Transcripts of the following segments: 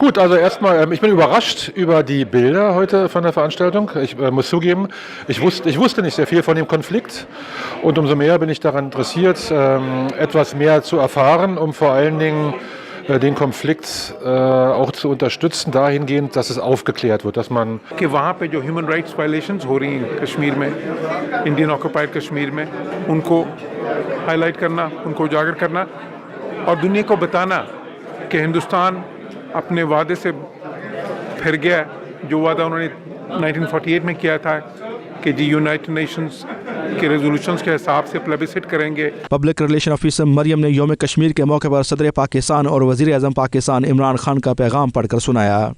Gut, also erstmal, ich bin überrascht über die Bilder heute von der Veranstaltung. Ich muss zugeben, ich wusste nicht sehr viel von dem Konflikt und umso mehr bin ich daran interessiert, etwas mehr zu erfahren, um vor allen Dingen den Konflikt auch zu unterstützen, dahingehend, dass es aufgeklärt wird, dass man کہ وہاں پہ جو human rights violations ہو رہی ہیں کشمیر میں، Indian occupied Kashmir میں، ان کو high light کرنا، ان کو اجاگر کرنا اور دنیا کو بتانا کہ ہندوستان اپنے وعدے سے پھر گیا، جو وعدہ انہوں نے 1948 میں کیا تھا کہ جی یونائٹڈ نیشنز کے ریزولوشنز کے حساب سے پلیبسٹ کریں گے۔ پبلک ریلیشن آفیسر مریم نے یوم کشمیر کے موقع پر صدر پاکستان اور وزیر اعظم پاکستان عمران خان کا پیغام پڑھ کر سنایا۔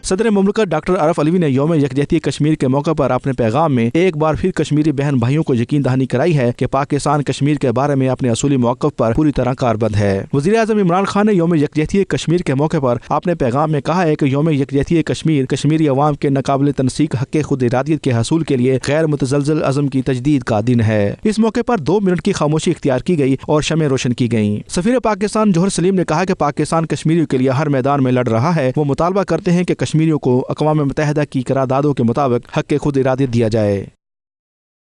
صدر مملکت ڈاکٹر عارف علوی نے یوم یکجہتی کشمیر کے موقع پر اپنے پیغام میں ایک بار پھر کشمیری بہن بھائیوں کو یقین دہانی کرائی ہے کہ پاکستان کشمیر کے بارے میں اپنے اصولی موقف پر پوری طرح کاربند ہے۔ وزیر اعظم عمران خان نے یوم یکجہتی کشمیر کے موقع پر اپنے پیغام میں کہا ہے کہ یوم یکجہتی کشمیر کشمیری عوام کے ناقابل تنسیق حق خود ارادیت کے حصول کے لیے غیر متزلزل عزم کی تجدید کا دن ہے۔ اس موقع پر 2 منٹ کی خاموشی اختیار کی گئی اور شمعیں روشن کی گئیں۔ سفیر پاکستان جوہر سلیم نے کہا کہ پاکستان کشمیریوں کے لیے ہر میدان میں لڑ رہا ہے۔ وہ مطالبہ کرتے ہیں کہ کشمیریوں کو اقوام متحدہ کی قراردادوں کے مطابق حق خود ارادیت دیا جائے۔